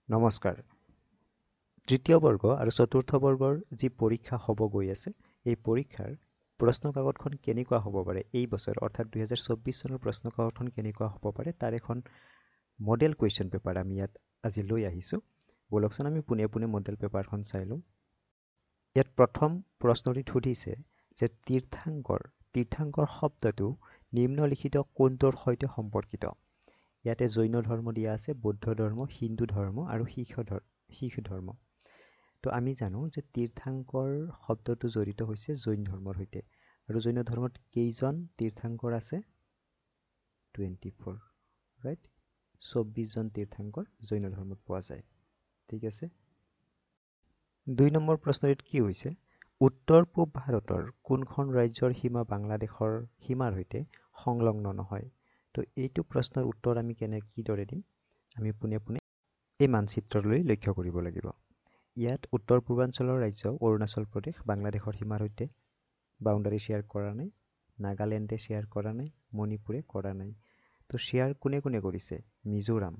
নমস্কাৰ। তৃতীয় বৰ্গ আৰু চতুৰ্থ বৰ্গৰ যি পৰীক্ষা হ'ব গৈ আছে, এই পৰীক্ষাৰ প্ৰশ্ন কাকতখন কেনেকুৱা হ'ব পাৰে এই বছৰ অৰ্থাৎ 2024 চনৰ প্ৰশ্ন কাকতখন কেনেকুৱা হ'ব পাৰে তাৰ এখন মডেল কুৱেশ্যন পেপাৰ আমি ইয়াত আজি লৈ আহিছোঁ। বলকচোন আমি পোনে পোনে মডেল পেপাৰখন চাই লওঁ। ইয়াত প্ৰথম প্ৰশ্নটিত সুধিছে যে তীৰ্থাংকৰ শব্দটো নিম্নলিখিত কোনটোৰ সৈতে সম্পৰ্কিত? ইয়াতে জৈন ধৰ্ম দিয়া আছে, বৌদ্ধ ধৰ্ম, হিন্দু ধৰ্ম আৰু শিখ ধৰ্ম। তো আমি জানো যে তীৰ্থাংকৰ শব্দটো জড়িত হৈছে জৈন ধৰ্মৰ সৈতে আৰু জৈন ধৰ্মত কেইজন তীৰ্থাংকৰ আছে? 24, ৰাইট? 24জন তীৰ্থাংকৰ জৈন ধৰ্মত পোৱা যায়। ঠিক আছে। 2 নম্বৰ প্ৰশ্নটিত কি হৈছে? উত্তৰ পূব ভাৰতৰ কোনখন ৰাজ্যৰ সীমা বাংলাদেশৰ সীমাৰ সৈতে সংলগ্ন নহয়? তো এইটো প্ৰশ্নৰ উত্তৰ আমি কিদৰে দিম? আমি পোনে পোনে এই মানচিত্ৰলৈ লক্ষ্য কৰিব লাগিব। ইয়াত উত্তৰ পূৰ্বাঞ্চলৰ ৰাজ্য অৰুণাচল প্ৰদেশ বাংলাদেশৰ সীমাৰ সৈতে বাউণ্ডাৰী শ্বেয়াৰ কৰা নাই, নাগালেণ্ডে শ্বেয়াৰ কৰা নাই, মণিপুৰে কৰা নাই। তো শ্বেয়াৰ কোনে কোনে কৰিছে? মিজোৰাম,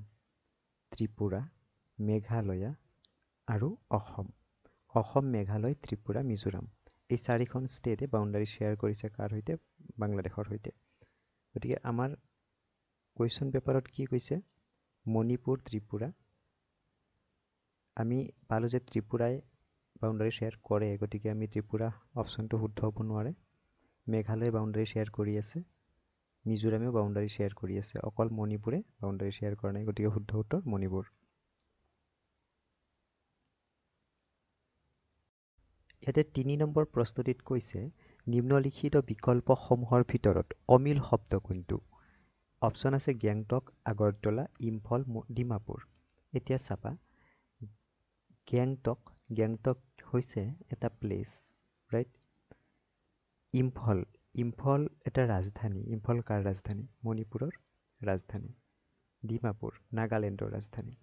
ত্ৰিপুৰা, মেঘালয়া আৰু অসম। অসম, মেঘালয়, ত্ৰিপুৰা, মিজোৰাম এই 4খন ষ্টেটে বাউণ্ডাৰী শ্বেয়াৰ কৰিছে কাৰ সৈতে? বাংলাদেশৰ সৈতে। গতিকে আমাৰ কুৱেশ্যন পেপাৰত কি কৈছে? মণিপুৰ, ত্ৰিপুৰা। আমি পালোঁ যে ত্ৰিপুৰাই বাউণ্ডাৰী শ্বেয়াৰ কৰে, গতিকে আমি ত্ৰিপুৰা অপশ্যনটো শুদ্ধ হ'ব নোৱাৰে। মেঘালয়ে বাউণ্ডাৰী শ্বেয়াৰ কৰি আছে, মিজোৰামেও বাউণ্ডাৰী শ্বেয়াৰ কৰি আছে, অকল মণিপুৰে বাউণ্ডাৰী শ্বেয়াৰ কৰা নাই, গতিকে শুদ্ধ উত্তৰ মণিপুৰ। ইয়াতে 3 নম্বৰ প্ৰশ্নটিত কৈছে নিম্নলিখিত বিকল্পসমূহৰ ভিতৰত অমিল শব্দ কোনটো? অপশ্যন আছে গেংটক, আগৰতলা, ইম্ফল, ডিমাপুৰ। এতিয়া চাবা, গেংটক হৈছে এটা প্লেচ, ৰাইট? ইম্ফল এটা ৰাজধানী। ইম্ফল কাৰ ৰাজধানী? মণিপুৰৰ ৰাজধানী। ডিমাপুৰ নাগালেণ্ডৰ ৰাজধানী,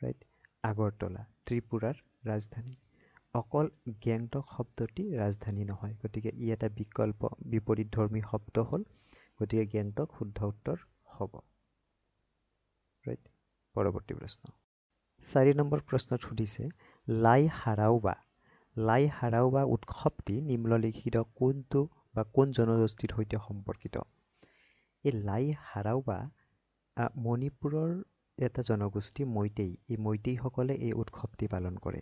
ৰাইট? আগৰতলা ত্ৰিপুৰাৰ ৰাজধানী। অকল গেংটক শব্দটি ৰাজধানী নহয়, গতিকে ই এটা বিকল্প বিপৰীতধৰ্মী শব্দ হ'ল, গতিকে গেংটক শুদ্ধ উত্তৰ হ'ব, ৰাইট? পৰৱৰ্তী প্ৰশ্ন। 4 নম্বৰ প্ৰশ্নত সুধিছে লাই হাৰাওবা উৎসৱটি নিম্নলিখিত কোনটো বা কোন জনগোষ্ঠীৰ সৈতে সম্পৰ্কিত? এই লাই হাৰাওবা মণিপুৰৰ এটা জনগোষ্ঠী মৈতেই। এই মৈতেইসকলে এই উৎসৱটি পালন কৰে।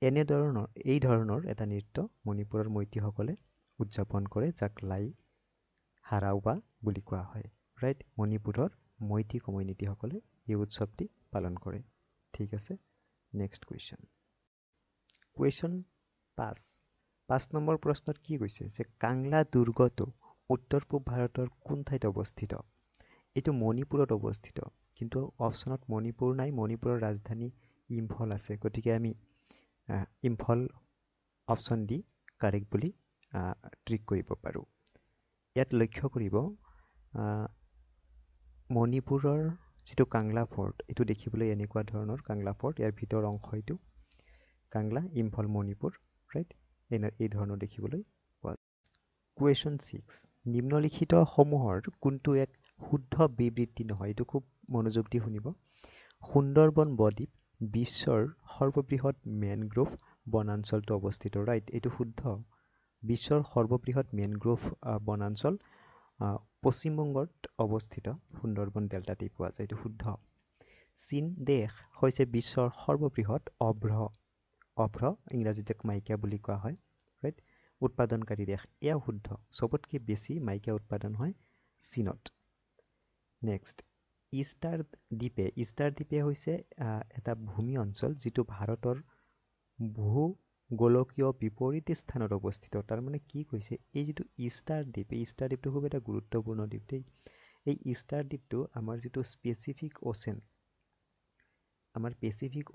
এই ধৰণৰ এটা নৃত্য মণিপুৰৰ মৈতেইসকলে উদযাপন কৰে, যাক লাই হাৰাওবা বুলি কোৱা হয়, ৰাইট? মণিপুৰৰ মৈতেই কমিউনিটিসকলে এই উৎসৱটি পালন কৰে। ঠিক আছে। নেক্সট কুৱেশ্যন 5 নম্বৰ প্ৰশ্নত কি কৈছে যে কাংলা দুৰ্গটো উত্তৰ পূব ভাৰতৰ কোন ঠাইত অৱস্থিত? এইটো মণিপুৰত অৱস্থিত, কিন্তু অপশ্যনত মণিপুৰ নাই, মণিপুৰৰ ৰাজধানী ইম্ফল আছে, গতিকে আমি ইম্ফল অপশ্যন দি কাৰেক্ট বুলি ট্ৰিক কৰিব পাৰোঁ। ইয়াত লক্ষ্য কৰিব মণিপুৰৰ যিটো কাংলা ফৰ্ট, এইটো দেখিবলৈ এনেকুৱা ধৰণৰ কাংলা ফৰ্ট। ইয়াৰ ভিতৰ অংশ এইটো কাংলা, ইম্ফল, মণিপুৰ, ৰাইট? এই ধৰণৰ দেখিবলৈ পোৱা যায়। কুৱেশ্যন 6 নিম্নলিখিত সমূহৰ কোনটো এক শুদ্ধ বিবৃতি নহয়? এইটো খুব মনোযোগ দি শুনিব। সুন্দৰবন বদ্বীপ বিশ্বৰ সৰ্ববৃহৎ মেনগ্ৰোভ বনাঞ্চলটো অৱস্থিত, ৰাইট? এইটো শুদ্ধ। বিশ্বৰ সৰ্ববৃহৎ মেনগ্ৰোভ বনাঞ্চল পশ্চিমবংগত অৱস্থিত সুন্দৰবন ডেল্টাতেই পোৱা যায়, এইটো শুদ্ধ। চীন দেশ হৈছে বিশ্বৰ সৰ্ববৃহৎ অভ্ৰ ইংৰাজীত যাক মাইকা বুলি কোৱা হয়, ৰাইট? উৎপাদনকাৰী দেশ, এয়াও শুদ্ধ। চবতকৈ বেছি মাইকা উৎপাদন হয় চীনত। নেক্সট ইষ্টাৰ দ্বীপে হৈছে এটা ভূমি অঞ্চল যিটো ভাৰতৰ ভূ গোলকীয় বিপৰীত স্থানত অৱস্থিত। তাৰমানে কি কৈছে, এই যিটো ইষ্টাৰ দ্বীপটো খুব এটা গুৰুত্বপূৰ্ণ দ্বীপ দেই। এই ইষ্টাৰ দ্বীপটো আমাৰ যিটো পেচিফিক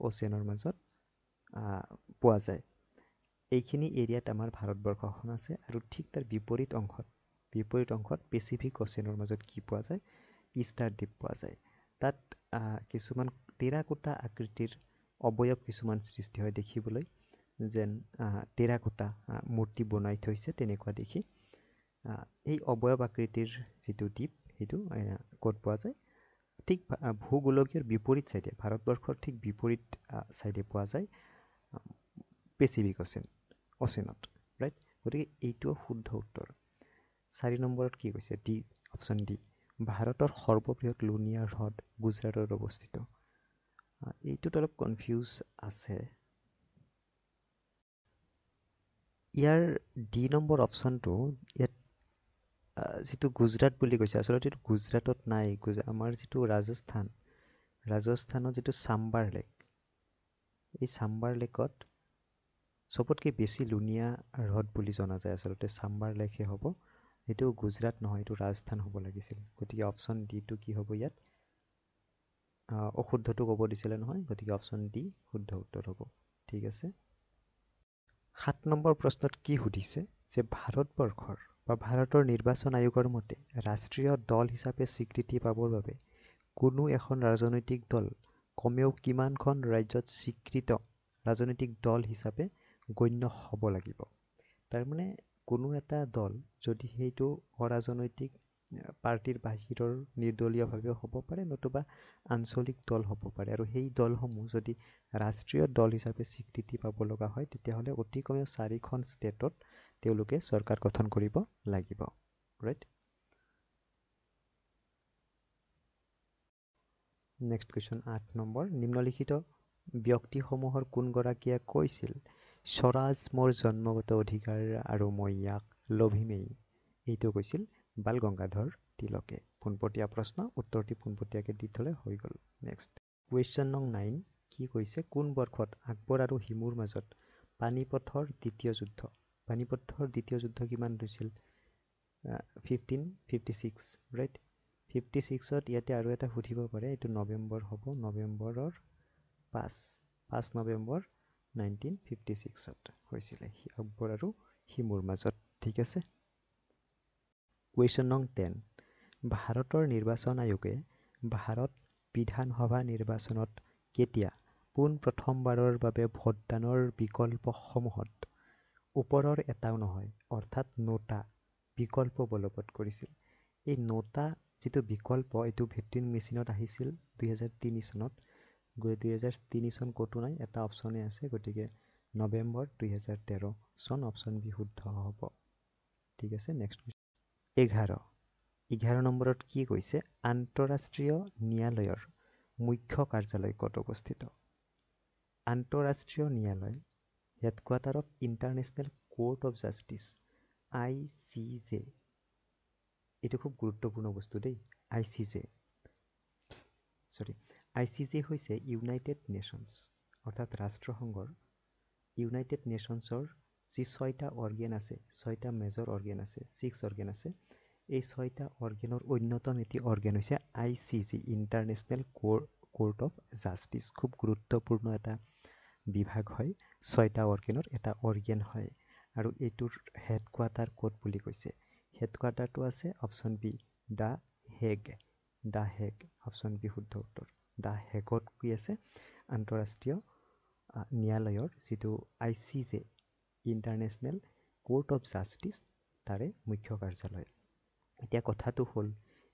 অ'চেনৰ মাজত পোৱা যায়। এইখিনি এৰিয়াত আমাৰ ভাৰতবৰ্ষখন আছে, আৰু ঠিক তাৰ বিপৰীত অংশত পেচিফিক অ'চেনৰ মাজত কি পোৱা যায়? ইষ্টাৰ দ্বীপ পোৱা যায়। তাত কিছুমান টেৰাকোটা আকৃতিৰ অৱয়ব কিছুমান সৃষ্টি হয়, দেখিবলৈ যেন টেৰাকোটা মূৰ্তি বনাই থৈছে তেনেকুৱা দেখি। এই অৱয়ব আকৃতিৰ যিটো দ্বীপ, সেইটো ক'ত পোৱা যায়? ঠিক ভূগোলকীয় বিপৰীত চাইডে ভাৰতবৰ্ষৰ ঠিক বিপৰীত চাইডে পোৱা যায় পেচিফিক অচেনত ৰাইট গতিকে এইটো শুদ্ধ উত্তৰ 4 নম্বৰত কি কৈছে ডি অপশ্যন ডি ভাৰতৰ সৰ্ববৃহৎ লুণীয়া হ্ৰদ গুজৰাটত অৱস্থিত এইটোত অলপ কনফিউজ আছে ইয়াৰ ডি নম্বৰ অপশ্যনটো ইয়াত যিটো গুজৰাট বুলি কৈছে আচলতে এইটো গুজৰাটত নাই আমাৰ যিটো ৰাজস্থানৰ যিটো চাম্বাৰ লেক এই চাম্বাৰ লেকত চবতকৈ বেছি লুণীয়া হ্ৰদ বুলি জনা যায় আচলতে চাম্বাৰ লেকহে হ'ব এইটো গুজৰাট নহয় এইটো ৰাজস্থান হ'ব লাগিছিল গতিকে অপশ্যন ডিটো কি হ'ব ইয়াত অশুদ্ধটো ক'ব দিছিলে নহয় গতিকে অপশ্যন ডি শুদ্ধ উত্তৰ হ'ব ঠিক আছে 7 নম্বৰ প্ৰশ্নত কি সুধিছে যে ভাৰতবৰ্ষৰ বা ভাৰতৰ নিৰ্বাচন আয়োগৰ মতে ৰাষ্ট্ৰীয় দল হিচাপে স্বীকৃতি পাবৰ বাবে কোনো এখন ৰাজনৈতিক দল কমেও কিমানখন ৰাজ্যত স্বীকৃত ৰাজনৈতিক দল হিচাপে গণ্য হ'ব লাগিব তাৰমানে কোনো এটা দল যদি সেইটো অৰাজনৈতিক পাৰ্টিৰ বাহিৰৰ নিৰ্দলীয়ভাৱেও হ'ব পাৰে নতুবা আঞ্চলিক দল হ'ব পাৰে আৰু সেই দলসমূহ যদি ৰাষ্ট্ৰীয় দল হিচাপে স্বীকৃতি পাব লগা হয় তেতিয়াহ'লে অতি কমেও 4খন ষ্টেটত তেওঁলোকে চৰকাৰ গঠন কৰিব লাগিব ৰাইট নেক্সট কুৱেশ্যন 8 নম্বৰ নিম্নলিখিত ব্যক্তিসমূহৰ কোনগৰাকীয়ে কৈছিল স্বৰাজ মোৰ জন্মগত অধিকাৰ আৰু মই ইয়াক লভিমেই এইটো কৈছিল বাল গংগাধৰ তিলকে পোনপটীয়া প্ৰশ্ন উত্তৰটি পোনপটীয়াকৈ দি থ'লে হৈ গ'ল নেক্সট কুৱেশ্যন নং 9 কি কৈছে কোন বৰ্ষত আকবৰ আৰু হিমুৰ মাজত পানিপথৰ দ্বিতীয় যুদ্ধ কিমান হৈছিল 1556 ৰাইট 56ত ইয়াতে আৰু এটা সুধিব পাৰে এইটো নৱেম্বৰ হ'ব নৱেম্বৰৰ 5 নৱেম্বৰ 1956ত হৈছিলে আকবৰ আৰু হিমুৰ মাজত ঠিক আছে কুৱেশ্যন নং 10 ভাৰতৰ নিৰ্বাচন আয়োগে ভাৰত বিধানসভা নিৰ্বাচনত কেতিয়া পোনপ্ৰথমবাৰৰ বাবে ভোটদানৰ বিকল্পসমূহত ওপৰৰ এটাও নহয় অৰ্থাৎ নোটা বিকল্প বলবৎ কৰিছিল এই নোটা যিটো বিকল্প এইটো ভেটিং মেচিনত আহিছিল 2003 চনত 2003 চন ক'তো নাই এটা অপশ্যনে আছে গতিকে নৱেম্বৰ 2013 চন অপশ্যন বি শুদ্ধ হ'ব ঠিক আছে নেক্সট 11 নম্বৰত কি কৈছে আন্তঃৰাষ্ট্ৰীয় ন্যায়ালয়ৰ মুখ্য কাৰ্যালয় ক'ত অৱস্থিত আন্তঃৰাষ্ট্ৰীয় ন্যায়ালয় headquarter of international court of justice ICJ এইটো খুব গুৰুত্বপূৰ্ণ বস্তু দেই ICJ হৈছে ইউনাইটেড নেশ্যনছ অৰ্থাৎ ৰাষ্ট্ৰসংঘৰ ইউনাইটেড নেশ্যনছৰ যি 6টা অৰ্গেন আছে 6টা মেজৰ অৰ্গেন আছে 6 অৰ্গেন আছে এই 6টা অৰ্গেনৰ অন্যতম এটি অৰ্গেন হৈছে ICJ international court of justice খুব গুৰুত্বপূৰ্ণ এটা বিভাগ হয় 6টা অৰ্গেনৰ এটা অৰ্গেন হয় আৰু এইটোৰ হেডকোৱাৰ্টাৰ ক'ত বুলি কৈছে হেডকোৱাৰ্টাৰটো আছে option B the Hague option B শুদ্ধ উত্তৰ দ্য হেগত কি আছে আন্তঃৰাষ্ট্ৰীয় ন্যায়ালয়ৰ যিটো ICJ international court of justice তাৰে মুখ্য কাৰ্যালয় এতিয়া কথাটো হ'ল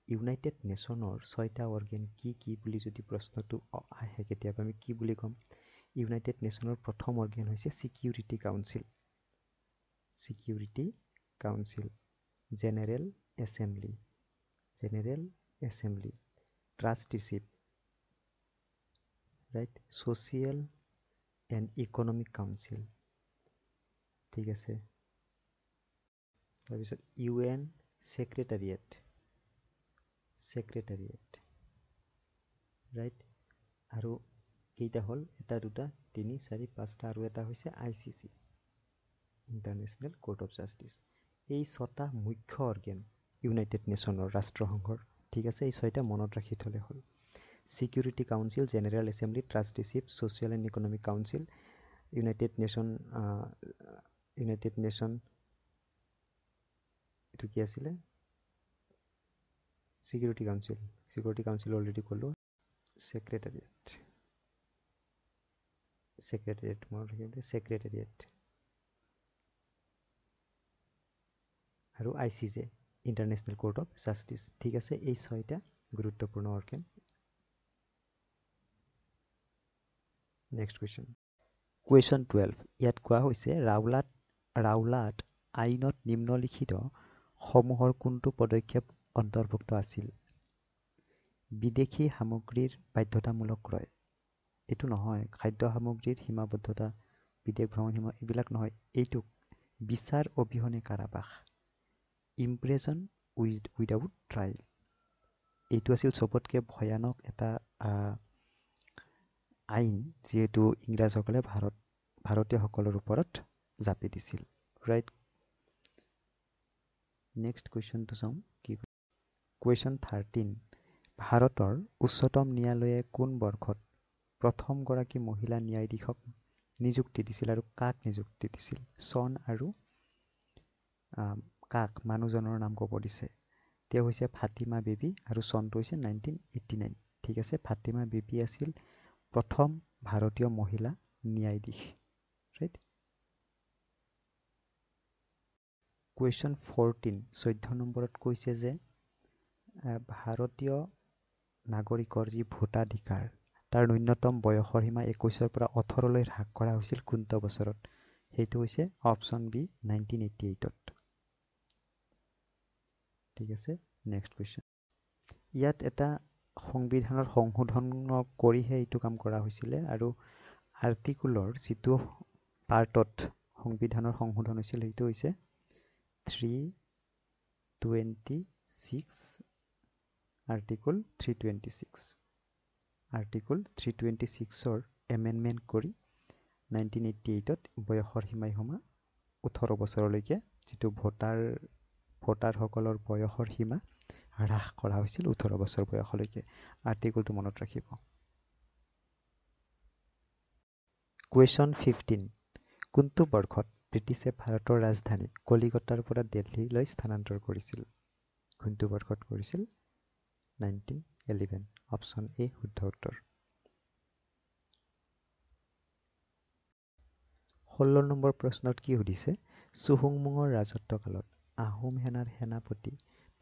ইউনাইটেড নেশ্যনৰ 6টা অৰ্গেন কি বুলি যদি প্ৰশ্নটো আহে কেতিয়াবা আমি কি বুলি ক'ম ইউনাইটেড নেশ্যনৰ প্ৰথম অৰ্গেন হৈছে Security Council General Assembly Trusteeship right Social and Economic Council ঠিক আছে তাৰপিছত UN ছেক্ৰেটাৰিয়েট ৰাইট আৰু কেইটা হ'ল এটা দুটা 3 4 5টা আৰু এটা হৈছে ICC international court of justice এই 6টা মুখ্য অৰ্গেন ইউনাইটেড নেশ্যনৰ ৰাষ্ট্ৰসংঘৰ ঠিক আছে এই 6টা মনত ৰাখি থ'লে হ'ল Security Council General Assembly Trusteeship Social and Economic Council United Nation এইটো কি আছিলে চিকিউৰিটি কাউন্সিল অলৰেডি ক'লোঁ ছেক্ৰেটাৰিয়েট আৰু ICJ international court of justice ঠিক আছে এই 6টা গুৰুত্বপূৰ্ণ অৰ্গেন নেক্সট কুৱেশ্যন 12 ইয়াত কোৱা হৈছে ৰাওলাট আইনত নিম্নলিখিত সমূহৰ কোনটো পদক্ষেপ অন্তৰ্ভুক্ত আছিল? বিদেশী সামগ্ৰীৰ বাধ্যতামূলক ক্ৰয়, এইটো নহয়। খাদ্য সামগ্ৰীৰ সীমাবদ্ধতা, বিদেশ ভ্ৰমণ সীমা, এইবিলাক নহয়। এইটো বিচাৰ অবিহনে কাৰাবাস, ইমপ্ৰেজন উইদাউট ট্ৰায়েল। এইটো আছিল চবতকৈ ভয়ানক এটা আইন, যিহেতু ইংৰাজসকলে ভাৰতীয়সকলৰ ওপৰত জাপি দিছিল। ৰাইট। নেক্সট কুৱেশ্যনটো চাওঁ কি। কুৱেশ্যন 13 ভাৰতৰ উচ্চতম ন্যায়ালয়ে কোন বৰ্ষত প্ৰথমগৰাকী মহিলা ন্যায়াধীশক নিযুক্তি দিছিল আৰু কাক নিযুক্তি দিছিল? চন আৰু কাক মানুহজনৰ নাম ক'ব দিছে। তেওঁ হৈছে ফাতিমা বিবি আৰু চনটো হৈছে 1989। ঠিক আছে, ফাতিমা বিবি আছিল প্ৰথম ভাৰতীয় মহিলা ন্যায়াধীশ। ৰাইট। কুৱেশ্যন 14 14 নম্বৰত কৈছে যে ভাৰতীয় নাগৰিকৰ যি ভোটাধিকাৰ তাৰ ন্যূনতম বয়সৰ সীমা 21ৰ পৰা 18লৈ হ্ৰাস কৰা হৈছিল কোনটো বছৰত? সেইটো হৈছে অপশ্যন বি 1988ত। ঠিক আছে, নেক্সট কুৱেশ্যন। ইয়াত এটা সংবিধানৰ সংশোধন কৰিহে এইটো কাম কৰা হৈছিলে আৰু আৰ্টিকুলৰ যিটো পাৰ্টত সংবিধানৰ সংশোধন হৈছিল সেইটো হৈছে 326 আৰ্টিকুল 326। আৰ্টিকুল 326ৰ এমেণ্ডমেণ্ট কৰি 1988ত বয়সৰ সীমা 18 বছৰলৈকে যিটো ভোটাৰসকলৰ বয়সৰ সীমা হ্ৰাস কৰা হৈছিল 18 বছৰ বয়সলৈকে। আৰ্টিকুলটো মনত ৰাখিব। কুৱেশ্যন 15 কোনটো বৰ্ষত ব্ৰিটিছে ভাৰতৰ ৰাজধানী কলিকতাৰ পৰা দিল্লীলৈ স্থানান্তৰ কৰিছিল? কোনটো বৰ্ষত কৰিছিল? 1911। অপশ্যন এ শুদ্ধ উত্তৰ। 16 নম্বৰ প্ৰশ্নত কি সুধিছে? চুহুংমুঙৰ ৰাজত্বকালত আহোম সেনাৰ সেনাপতি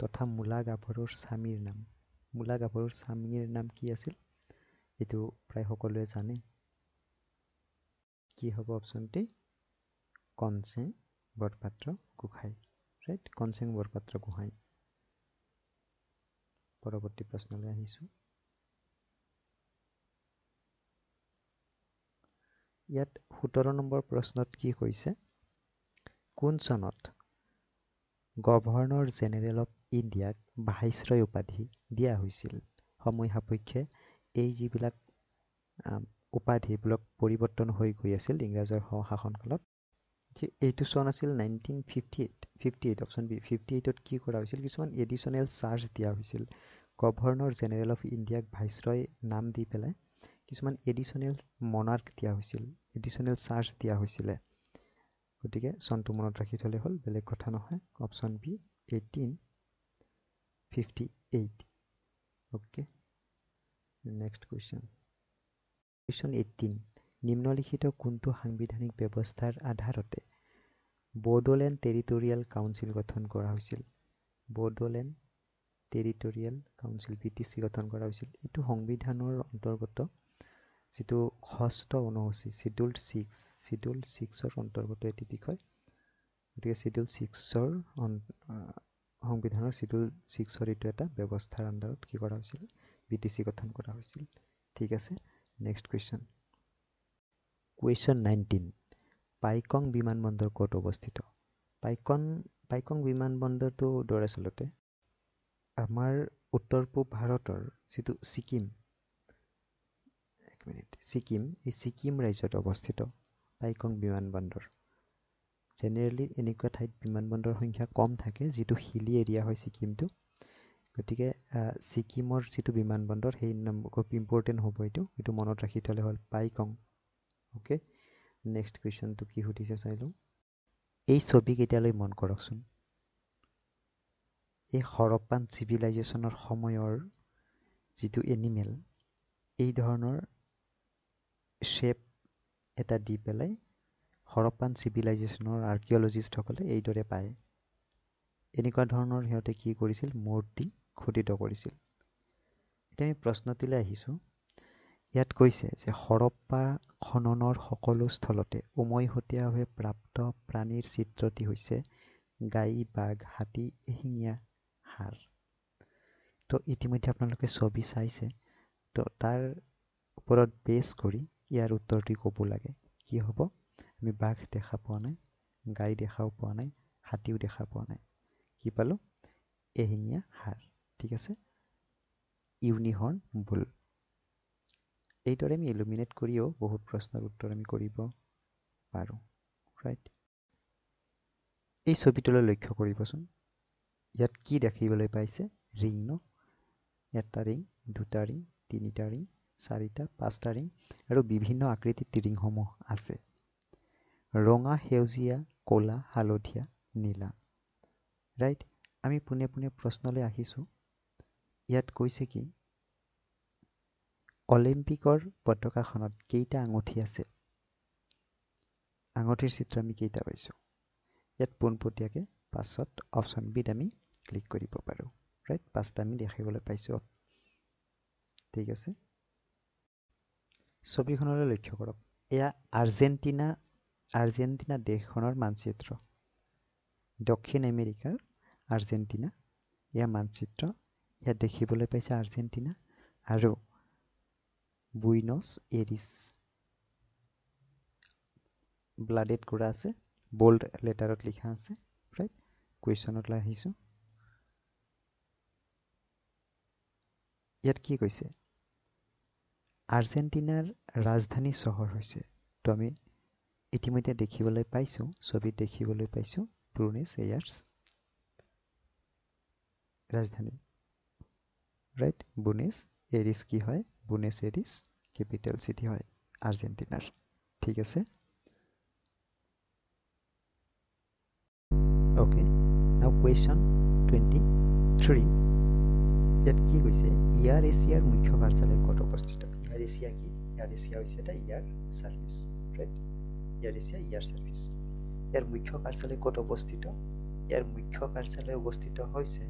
তথা মূলা গাভৰুৰ স্বামীৰ নাম। মূলা গাভৰুৰ স্বামীৰ নাম কি আছিল? এইটো প্ৰায় সকলোৱে জানে। কি হ'ব অপশ্যনটি? কনচেং বৰপাত্ৰ গোহাঁই। ৰাইট, কনচেং বৰপাত্ৰ গোহাঁই। পৰৱৰ্তী প্ৰশ্নলৈ আহিছোঁ। ইয়াত 17 নম্বৰ প্ৰশ্নত কি কৈছে? কোন চনত গভৰ্ণৰ জেনেৰেল অফ ইণ্ডিয়াক ভাইচৰয় উপাধি দিয়া হৈছিল? সময় সাপেক্ষে এই যিবিলাক উপাধিবিলাক পৰিৱৰ্তন হৈ গৈ আছিল ইংৰাজৰ শাসনকালত। এইটো চন আছিল 1958। অপশ্যন বি 58ত কি কৰা হৈছিল? কিছুমান এডিশ্যনেল চাৰ্জ দিয়া হৈছিল। গভৰ্ণৰ জেনেৰেল অফ ইণ্ডিয়াক ভাইচৰয় নাম দি পেলাই কিছুমান এডিশ্যনেল মনাৰ্ক দিয়া হৈছিল, এডিশ্যনেল চাৰ্জ দিয়া হৈছিলে। গতিকে চনটো মনত ৰাখি থ'লে হ'ল, বেলেগ কথা নহয়। Option B 1858। Okay, next question. Question 18 নিম্নলিখিত কোনটো সাংবিধানিক ব্যৱস্থাৰ আধাৰতে বড়োলেণ্ড টেৰিটৰিয়েল কাউন্সিল গঠন কৰা হৈছিল? বড়োলেণ্ড টেৰিটৰিয়েল কাউন্সিল BTC গঠন কৰা হৈছিল। এইটো সংবিধানৰ অন্তৰ্গত যিটো 6ষ্ঠ অনুসূচী চিডুল 6ৰ অন্তৰ্গত এটি বিষয়। গতিকে চিডুল 6ৰ সংবিধানৰ চিডুল 6ৰ এইটো এটা ব্যৱস্থাৰ আণ্ডাৰত কি কৰা হৈছিল? BTC গঠন কৰা হৈছিল। ঠিক আছে, নেক্সট কুৱেশ্যন। কুৱেশ্যন 19 পাইকং বিমানবন্দৰ ক'ত অৱস্থিত? পাইকং বিমানবন্দৰটো দৰাচলতে আমাৰ উত্তৰ পূব ভাৰতৰ যিটো ছিকিম, এই ছিকিম ৰাজ্যত অৱস্থিত পাইকং বিমানবন্দৰ। জেনেৰেলি এনেকুৱা ঠাইত বিমানবন্দৰৰ সংখ্যা কম থাকে, যিটো হিলি এৰিয়া হয় ছিকিমটো। গতিকে ছিকিমৰ যিটো বিমানবন্দৰ সেই নাম খুব ইম্পৰ্টেণ্ট হ'ব। এইটো মনত ৰাখি থ'লে হ'ল পাইকং। অ'কে, নেক্সট কুৱেশ্যনটো কি সুধিছে চাই লওঁ। এই ছবিকেইটালৈ মন কৰকচোন। এই হৰপ্পান চিভিলাইজেশ্যনৰ সময়ৰ যিটো এনিমেল, এই ধৰণৰ শ্বেপ এটা দি পেলাই হৰপ্পান চিভিলাইজেশ্যনৰ আৰ্কিঅলজিষ্টসকলে এইদৰে পায়। এনেকুৱা ধৰণৰ সিহঁতে কি কৰিছিল? মূৰ্তি খোদিত কৰিছিল। এতিয়া আমি প্ৰশ্নটিলৈ আহিছোঁ। ইয়াত কৈছে যে হৰপ্পা খননৰ সকলো স্থলতে উমৈহতীয়াভাৱে প্ৰাপ্ত প্ৰাণীৰ চিত্ৰটি হৈছে গাই, বাঘ, হাতী, এশিঙীয়া হাঁড়। তো ইতিমধ্যে আপোনালোকে ছবি চাইছে, তো তাৰ ওপৰত বেছ কৰি ইয়াৰ উত্তৰটি ক'ব লাগে। কি হ'ব? আমি বাঘ দেখা পোৱা নাই, গাই দেখাও পোৱা নাই, হাতীও দেখা পোৱা নাই। কি পালোঁ? এশিঙীয়া হাঁড়। ঠিক আছে, ইউনিহৰ্ন বুল। এইদৰে আমি ইলুমিনেট কৰিও বহুত প্ৰশ্নৰ উত্তৰ আমি কৰিব পাৰোঁ, ৰাইট? এই ছবিটোলৈ লক্ষ্য কৰিবচোন। ইয়াত কি দেখিবলৈ পাইছে? ৰিং ন? এটা ৰিং, দুটা ৰিং, তিনিটা ৰিং, চাৰিটা, পাঁচটা ৰিং আৰু বিভিন্ন আকৃতিৰ ৰিংসমূহ আছে। ৰঙা, সেউজীয়া, ক'লা, হালধীয়া, নীলা, ৰাইট? আমি পোনে পোনে প্ৰশ্নলৈ আহিছোঁ। ইয়াত কৈছে কি অলিম্পিকৰ পতাকাখনত কেইটা আঙুঠি আছে? আঙুঠিৰ চিত্ৰ আমি কেইটা পাইছোঁ? ইয়াত পোনপটীয়াকৈ পাছত অপশ্যন বিত আমি ক্লিক কৰিব পাৰোঁ, ৰাইট? পাঁচটা আমি দেখিবলৈ পাইছোঁ। ঠিক আছে, ছবিখনলৈ লক্ষ্য কৰক। এয়া আৰ্জেণ্টিনা দেশখনৰ মানচিত্ৰ। দক্ষিণ আমেৰিকাৰ আৰ্জেণ্টিনা ইয়াৰ মানচিত্ৰ। ইয়াত দেখিবলৈ পাইছে আৰ্জেণ্টিনা আৰু বুইনছ এৰিছ ব্লাডেড কৰা আছে, বোল্ড লেটাৰত লিখা আছে, ৰাইট? কুৱেশ্যনলৈ আহিছোঁ। ইয়াত কি কৈছে? আৰ্জেণ্টিনাৰ ৰাজধানী চহৰ হৈছে, তো আমি ইতিমধ্যে দেখিবলৈ পাইছোঁ, ছবিত দেখিবলৈ পাইছোঁ বুইনছ এয়াৰ্ছ ৰাজধানী, ৰাইট? বুইনছ এৰিছ কি হয়? বুইনছ এৰিছ কেপিটেল চিটি হয় আৰ্জেণ্টিনাৰ। ঠিক আছে, অ'কে। নাও কুৱেশ্যন 23। ইয়াত কি কৈছে? এয়াৰ এছিয়াৰ মুখ্য কাৰ্যালয় ক'ত অৱস্থিত? এয়াৰ এছিয়া কি? এয়াৰ এছিয়া হৈছে এটা air service, right? Air Asia air service. ইয়াৰ মুখ্য কাৰ্যালয় ক'ত অৱস্থিত? ইয়াৰ মুখ্য কাৰ্যালয় অৱস্থিত হৈছে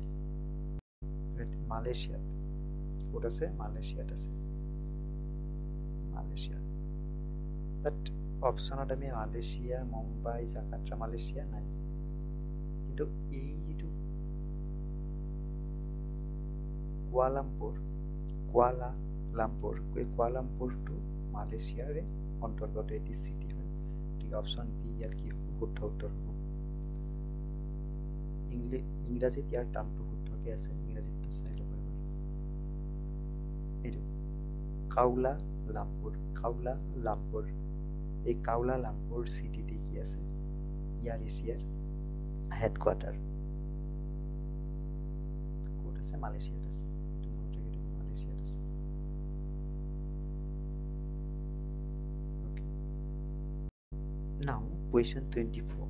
মালয়েছিয়াত। ক'ত আছে? মালয়েছিয়াত আছে, মালয়েছিয়া। বাট অপশ্যনত আমি মালয়েছিয়া, মুম্বাই, জাকাৰ্টা, মালয়েছিয়া নাই। কিন্তু এই যিটো কুৱালালামপুৰটো মালয়েছিয়াৰে অন্তৰ্গত এটি চিটি হয়। গতিকে অপশ্যন বি ইয়াৰ কি হ'ব? শুদ্ধ উত্তৰ হ'ব। ইংৰাজীত ইয়াৰ টাৰ্মটো শুদ্ধকৈ আছে, ইংৰাজীত চাই ল'ব এবাৰ। এইটো কাউলালামপুৰ। এই কাউলালামপুৰ চিটিতে কি আছে? এয়াৰ এছিয়াৰ হেডকোৱাৰ্টাৰ। ক'ত আছে? মালয়েছিয়াত আছে। মালয়েছিয়াত আছে। নাও কুৱেশ্যন 24।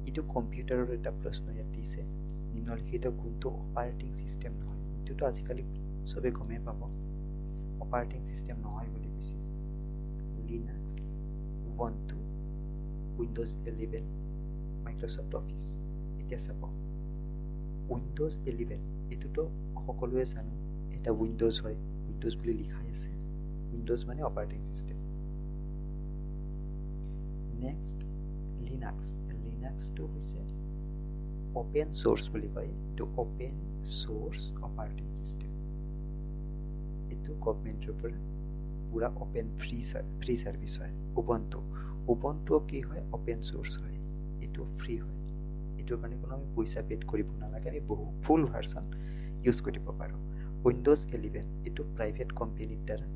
এইটো কম্পিউটাৰৰ এটা প্ৰশ্ন ইয়াত দিছে। নিম্নলিখিত কোনটো অপাৰেটিং ছিষ্টেম নহয়? এইটোতো আজিকালি চবে গমেই পাব অপাৰেটিং ছিষ্টেম নহয় বুলি কৈছে। Linux, Ubuntu, windows 11, Microsoft office. এতিয়া চাব, উইণ্ড'জ 11 এইটোতো সকলোৱে জানো এটা উইণ্ড'জ হয়, উইণ্ড'জ বুলি লিখাই আছে। উইণ্ড'জ মানে অপাৰেটিং ছিষ্টেম। নেক্সট লিনাক্সটো হৈছে অপেন চ'ৰ্চ বুলি কয়। এইটো অপেন চ'ৰ্চ অপাৰেটিং ছিষ্টেম। এইটো গভৰ্ণমেণ্টৰ পৰা পুৰা অপেন ফ্ৰী ছাৰ্ভিচ হয়। উবুণ্টু কি হয়? অপেন চ'ৰ্চ হয়, এইটো ফ্ৰী হয়। এইটোৰ কাৰণে কোনো আমি পইচা পেড কৰিব নালাগে, আমি ফুল ভাৰ্চন ইউজ কৰিব পাৰোঁ। উইণ্ড'জ 11 এইটো প্ৰাইভেট কোম্পানীৰ দ্বাৰা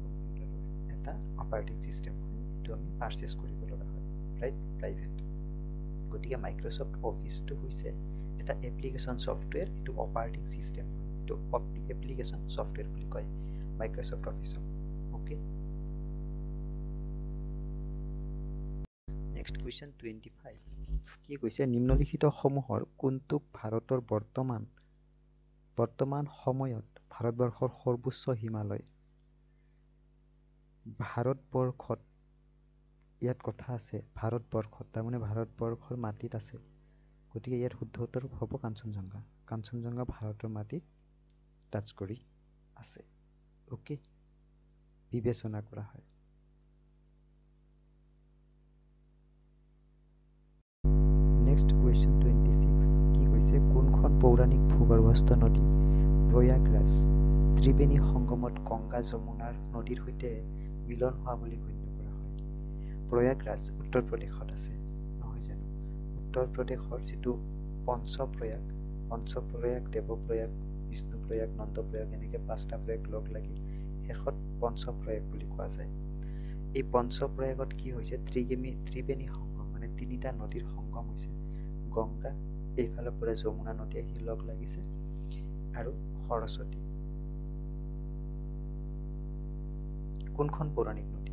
কম্পিউটাৰৰ এটা অপাৰেটিং ছিষ্টেম হয়। এইটো আমি পাৰচেছ কৰিব লগা হয়, ৰাইট? প্ৰাইভেট। গতিকে মাইক্ৰ'ছফ্ট অফিচটো হৈছে এটা এপ্লিকেশ্যন ছফ্টৱেৰ, এইটো অপাৰেটিং ছিষ্টেম হয়। এইটো এপ্লিকেশ্যন ছফ্টৱেৰ বুলি কয় মাইক্ৰ'ছফ্ট অফিচক। Okay, next question 25। কি কৈছে? নিম্নলিখিত সমূহৰ কোনটোক ভাৰতৰ বৰ্তমান সময়ত ভাৰতবৰ্ষৰ সৰ্বোচ্চ হিমালয়? ভাৰতবৰ্ষত ইয়াত কথা আছে, ভাৰতবৰ্ষত তাৰমানে ভাৰতবৰ্ষৰ মাটিত আছে। গতিকে ইয়াত শুদ্ধ উত্তৰ হ'ব কাঞ্চনজংঘা। কাঞ্চনজংঘা ভাৰতৰ মাটিত টাচ কৰি আছে। অ'কে, বিবেচনা কৰা হয়। নেক্সট কুৱেশ্যন 26 কি কৈছে কোনখন পৌৰাণিক ভূগৰ্ভস্থ নদী প্ৰয়াগৰাজ ত্ৰিবেণী সংগমত গংগা যমুনাৰ নদীৰ সৈতে মিলন হোৱা বুলি গণ্য কৰা হয়? প্ৰয়াগৰাজ উত্তৰ প্ৰদেশত আছে নহয় জানো? উত্তৰ প্ৰদেশৰ যিটো পঞ্চপ্ৰয়াগ দেৱপ্ৰয়াগ বিষ্ণুপ্ৰয়াগ নন্দপ্ৰয়াগ এনেকৈ 5টা প্ৰয়াগ লগ লাগি শেষত পঞ্চপ্ৰয়াগ বুলি কোৱা যায়। এই পঞ্চপ্ৰয়াগত কি হৈছে ত্ৰিবেণী সংগম মানে 3টা নদীৰ সংগম হৈছে গংগা এইফালৰ পৰা যমুনা নদী আহি লগ লাগিছে আৰু সৰস্বতী। কোনখন পৌৰাণিক নদী?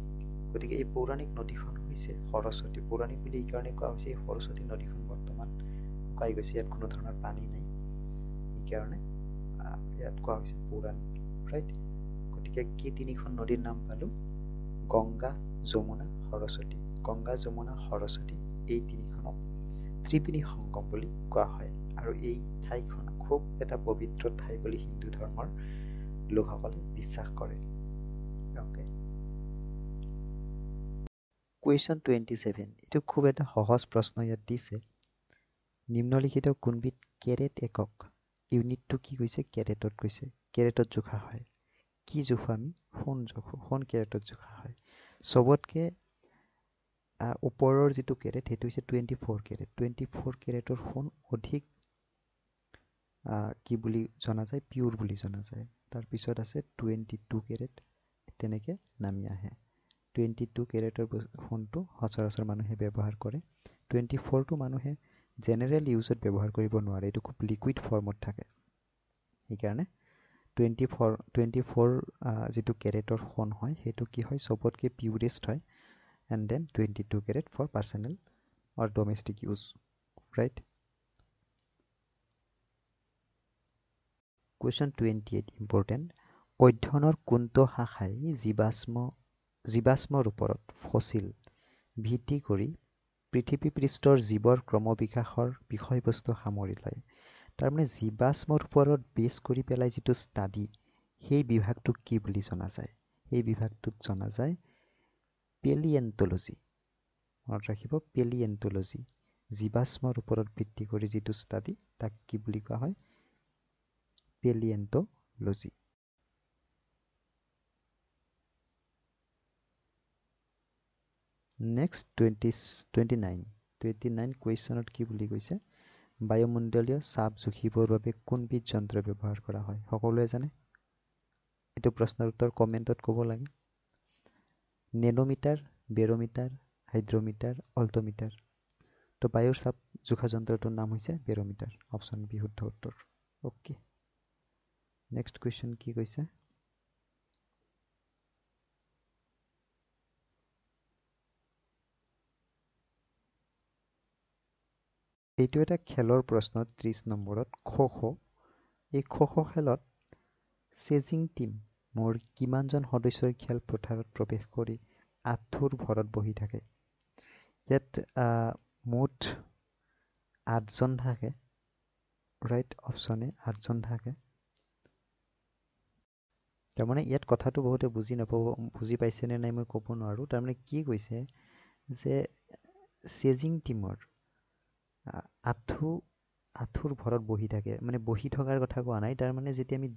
গতিকে এই পৌৰাণিক নদীখন হৈছে সৰস্বতী। পৌৰাণিক বুলি এই কাৰণে কোৱা হৈছে এই সৰস্বতী নদীখন বৰ্তমান শুকাই গৈছে, ইয়াত কোনো ধৰণৰ পানী নাই, সেইকাৰণে ইয়াত কোৱা হৈছে পৌৰাণিক, ৰাইট? গতিকে কি 3খন নদীৰ নাম পালো? গংগা যমুনা সৰস্বতী। গংগা যমুনা সৰস্বতী এই 3খনক ত্ৰিবেণী সংগম বুলি কোৱা হয় আৰু এই ঠাইখন খুব এটা পবিত্ৰ ঠাই বুলি হিন্দু ধৰ্মৰ লোকসকলে বিশ্বাস কৰে। অ'কে, কুৱেশ্যন 27 এইটো খুব এটা সহজ প্ৰশ্ন ইয়াত দিছে। নিম্নলিখিত কোনবিধ কেৰেট একক ইউনিটটো কি কৈছে কেৰেটত কৈছে, কেৰেটত জোখা হয়। কি জোখো আমি? সোণ জোখো, সোণ কেৰেটত জোখা হয়। চবতকে ওপৰৰ যিটো কেৰেট সেইটো হৈছে 24 কেৰেট। 24 কেৰেটৰ সোণ অধিক কি বুলি জনা যায়? পিয়ৰ বুলি জনা যায়। তাৰপিছত আছে 22 কেৰেট, তেনেকৈ নামি আহে। 22 কেৰেটৰ সোণটো সচৰাচৰ মানুহে ব্যৱহাৰ কৰে। 24টো মানুহে জেনেৰেল ইউজত ব্যৱহাৰ কৰিব নোৱাৰে, এইটো খুব লিকুইড ফৰ্মত থাকে, সেইকাৰণে 24 যিটো কেৰেটৰ সোণ হয় সেইটো কি হয় চবতকৈ পিউৰেষ্ট হয়। And then 22 carat for personal or domestic use, right? Question 28 important. অধ্যয়নৰ কোনটো শাখাই জীৱাশ্মৰ ওপৰত ফচিল ভিত্তি কৰি পৃথিৱী পৃষ্ঠৰ জীৱৰ ক্ৰমবিকাশৰ বিষয়বস্তু সামৰি লয়? তাৰমানে জীৱাশ্মৰ ওপৰত বেছ কৰি পেলাই যিটো ষ্টাডি সেই বিভাগটোক কি বুলি জনা যায়? সেই বিভাগটোক জনা যায় পেলিয়েণ্টলজি। মনত ৰাখিব, পেলিয়েণ্টলজি। জীৱাশ্মৰ ওপৰত ভিত্তি কৰি যিটো ষ্টাডি তাক কি বুলি কোৱা হয়? পেলিয়েণ্টলজি। নেক্সট 29 কুৱেশ্যনত কি বুলি কৈছে? বায়ুমণ্ডলীয় চাপ জুখিবৰ বাবে কোনবিধ যন্ত্ৰ ব্যৱহাৰ কৰা হয়? সকলোৱে জানে? এইটো প্ৰশ্নৰ উত্তৰ কমেণ্টত ক'ব লাগে। Nanometre, barometer, হাইড্ৰমিটাৰ, অল্টোমিটাৰ। তো বায়ুৰ চাপ জোখা যন্ত্ৰটোৰ নাম হৈছে বেৰোমিটাৰ। অপশ্যন বি শুদ্ধ উত্তৰ। অ'কে, নেক্সট কুৱেশ্যন কি কৈছে? এইটো এটা খেলৰ প্ৰশ্ন 30 নম্বৰত খো-খো। এই খো-খো খেলত চেজিং টিম মোৰ কিমানজন সদস্যই খেলপথাৰত প্ৰৱেশ কৰি আঁঠুৰ ভৰত বহি থাকে? ইয়াত মুঠ 8জন থাকে, ৰাইট? অপশ্যনে 8জন থাকে। তাৰমানে ইয়াত কথাটো বহুতে বুজি নাপাব, বুজি পাইছেনে নাই মই ক'ব নোৱাৰোঁ। তাৰমানে কি কৈছে যে চেজিং টিমৰ আঁঠুৰ ভৰত বহি থাকে, মানে বহি থকাৰ কথা কোৱা নাই। তাৰমানে যেতিয়া আমি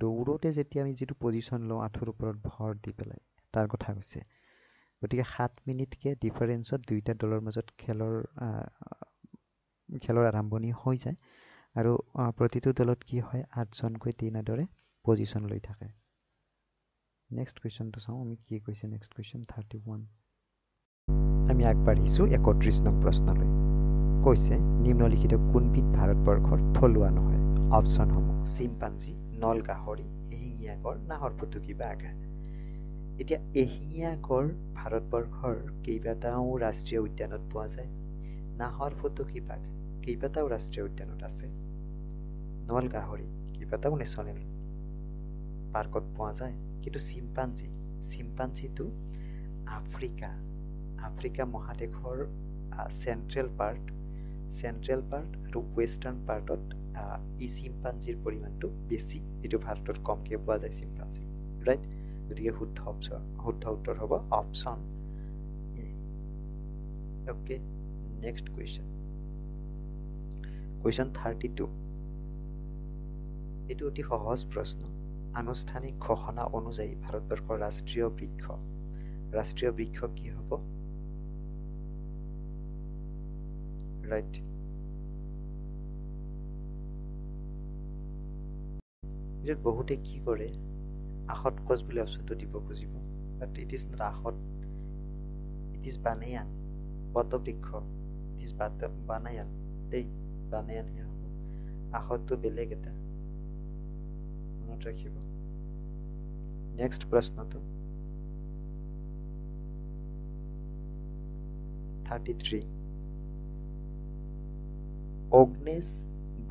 দৌৰোঁতে যেতিয়া আমি যিটো পজিশ্যন লওঁ আঁঠুৰ ওপৰত ভৰ দি পেলাই তাৰ কথা কৈছে। গতিকে 7 মিনিটকৈ ডিফাৰেঞ্চত দুয়োটা দলৰ মাজত খেলৰ আৰম্ভণি হৈ যায় আৰু প্ৰতিটো দলত কি হয় 8জনকৈ তেনেদৰে পজিশ্যন লৈ থাকে। নেক্সট কুৱেশ্যনটো চাওঁ আমি কি কৈছে। Next question 31। আমি আগবাঢ়িছোঁ 31 নং প্ৰশ্নলৈ। কৈছে নিম্নলিখিত কোনবিধ ভাৰতবৰ্ষৰ থলুৱা নহয়? অপশ্যনসমূহ চিম্পাঞ্জী, নল গাহৰি, এশিঙীয়া গড়, নাহৰ ফুটুকী বাঘ। এতিয়া এশিঙীয়া গড় ভাৰতবৰ্ষৰ কেইবাটাও ৰাষ্ট্ৰীয় উদ্যানত পোৱা যায়। নাহৰ ফুটুকী বাঘ কেইবাটাও ৰাষ্ট্ৰীয় উদ্যানত আছে। নল গাহৰি কেইবাটাও নেশ্যনেল পাৰ্কত পোৱা যায়। কিন্তু চিম্পাঞ্জীটো আফ্ৰিকা মহাদেশৰ চেণ্ট্ৰেল পাৰ্ট আৰু ৱেষ্টাৰ্ণ পাৰ্টত এই চিম্পাঞ্জীৰ পৰিমাণটো বেছি। এইটো ভাৰতত কমকৈ পোৱা যায় চিম্পাঞ্জী, ৰাইট? গতিকে শুদ্ধ উত্তৰ হ'ব option A. Okay, next question. Question 32। এইটো অতি সহজ প্ৰশ্ন। আনুষ্ঠানিক ঘোষণা অনুযায়ী ভাৰতবৰ্ষৰ ৰাষ্ট্ৰীয় বৃক্ষ কি হ'ব? ৰাইট। এইটোত বহুতে কি কৰে, আহত গছ বুলি অপশ্যনটো দিব খুজিব, বাট ইট ইজ নট আহত, ইট ইজ বানেয়ান, বটবৃক্ষ, ইট ইজ বানায়ান দেই, বানায়ানহে হ'ব। আহতটো বেলেগ এটা, মনত ৰাখিব। নেক্সট প্ৰশ্নটো 33। অগ্নেশ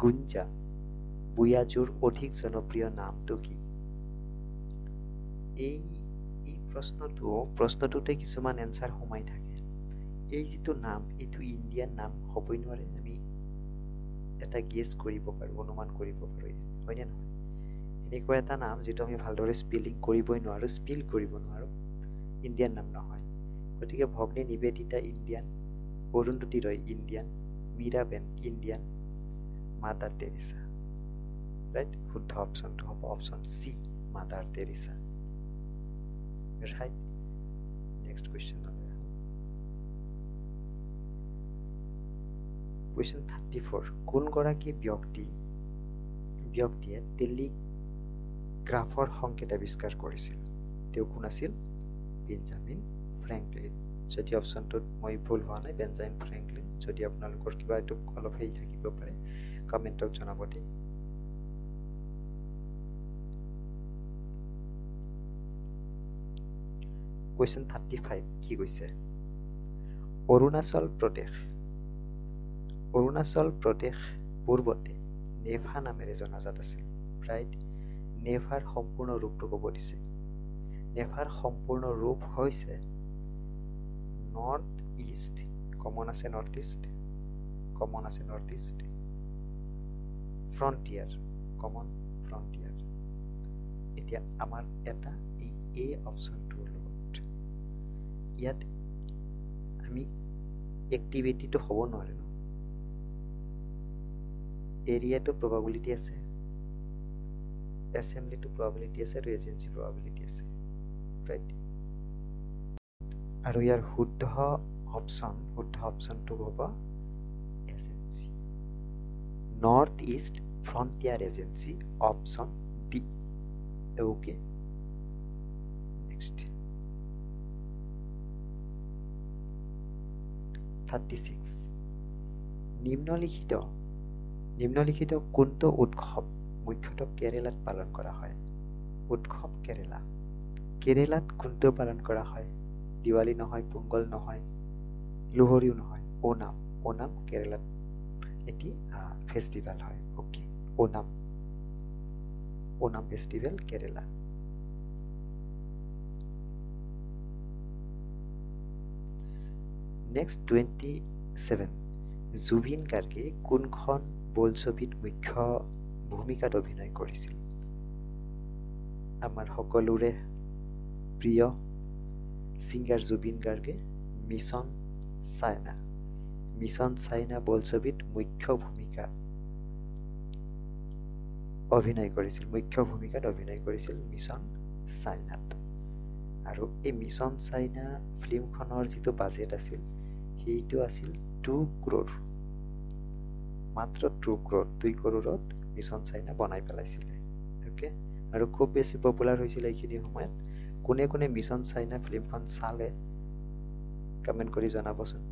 গুঞ্জা বুয়াজুৰ অধিক জনপ্ৰিয় নামটো কি? এই প্ৰশ্নটোতে কিছুমান এনচাৰ সোমাই থাকে। এই যিটো নাম, এইটো ইণ্ডিয়ান নাম হ'বই নোৱাৰে। আমি এটা গেছ কৰিব পাৰোঁ, অনুমান কৰিব পাৰোঁ, হয়নে নহয়? এনেকুৱা এটা নাম যিটো আমি ভালদৰে স্পেল কৰিব নোৱাৰোঁ, ইণ্ডিয়ান নাম নহয়। গতিকে Bhagini Nivedita Indian, Arundhati Roy Indian, Mirabehn Indian, Mother Teresa. Right, শুদ্ধ অপশ্যনটো হ'ব option C, Mother Teresa. Right, next কুৱেশ্যনলৈ আহোঁ। কুৱেশ্যন 34। কোনগৰাকী ব্যক্তিয়ে টেলিগ্ৰাফৰ সংকেত আৱিষ্কাৰ কৰিছিল? তেওঁ কোন আছিল? Benjamin Franklin. যদি অপশ্যনটোত মই ভুল হোৱা নাই, বেঞ্জামিন ফ্ৰেংকলিন। যদি আপোনালোকৰ কিবা এইটো অলপ হেৰি থাকিব পাৰে, কমেণ্টত জনাব দেই। কুৱেশ্যন 35 কি কৈছে? অৰুণাচল প্ৰদেশ পূৰ্বতে নেভা নামেৰে জনাজাত আছিল। ৰাইট, নেভাৰ সম্পূৰ্ণ ৰূপটো ক'ব দিছে। নেভাৰ সম্পূৰ্ণ ৰূপ হৈছে নৰ্থ ইষ্ট, কমন আছে north east, frontier, common frontier. এতিয়া আমাৰ এটা এই এ অপশ্যনটোৰ লগত ইয়াত আমি এক্টিভিটিটো হ'ব নোৱাৰে ন, এৰিয়াটো প্ৰবাবিলিটি আছে, এছেম্বলিটো প্ৰবাবিলিটি আছে, আৰু এজেঞ্চি প্ৰবাবিলিটি আছে। ৰাইট, আৰু ইয়াৰ শুদ্ধ অপশ্যনটো হ'ব agency, north east frontier agency, option D. Okay, next 36। নিম্নলিখিত কোনটো উৎসৱ মুখ্যতঃ কেৰেলাত পালন কৰা হয়? উৎসৱ কেৰেলাত কোনটো পালন কৰা হয়? দিৱালী নহয়, পোংগল নহয়, লোহৰিও নহয়, ওনাম কেৰেলাত এটি ফেষ্টিভেল হয়। ওকে, ওনাম ফেষ্টিভেল কেৰেলা। নেক্সট 27। জুবিন গাৰ্গে কোনখন বোলছবিত মুখ্য ভূমিকাত অভিনয় কৰিছিল? আমাৰ সকলোৰে প্ৰিয় ছিংগাৰ জুবিন গাৰ্গে মিছন চাইনা বোলছবিত মুখ্য ভূমিকাত অভিনয় কৰিছিল মিছন চাইনাত। আৰু এই মিছন চাইনা ফিল্মখনৰ যিটো বাজেট আছিল, সেইটো আছিল 2 crore, মাত্ৰ 2 crore মিছন চাইনা বনাই পেলাইছিলে। ওকে, আৰু খুব বেছি পপুলাৰ হৈছিলে এইখিনি সময়ত। কোনে মিছন চাইনা ফিল্মখন চালে কমেণ্ট কৰি জনাবচোন।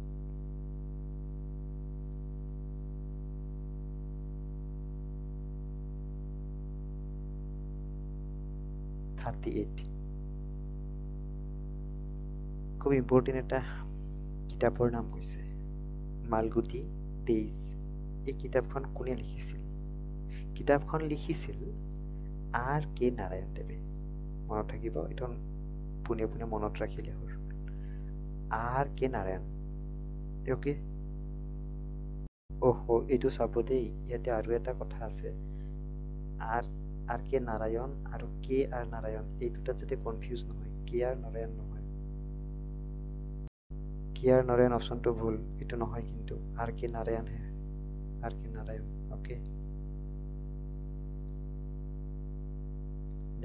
খুব ইম্পৰ্টেণ্ট এটা কিতাপৰ নাম কৈছে, মালগুটি ডেইজ। এই কিতাপখন কোনে লিখিছিল? কিতাপখন লিখিছিল R.K. নাৰায়ণ দেৱে। মনত থাকিব, এইটো পোনে মনত ৰাখিলে হ'ল, R.K. নাৰায়ণ। ওকে, এইটো চাব দেই, ইয়াতে আৰু এটা কথা আছে। আৰ কে নাৰায়ণ আৰু কে আৰ নাৰায়ণ এই দুটাত যাতে কনফিউজ নহয় কে আৰ নাৰায়ণ নহয় কে আৰ নাৰায়ণ অপশ্যনটো ভুল এইটো নহয় কিন্তু আৰ কে নাৰায়ণহে R K Narayan okay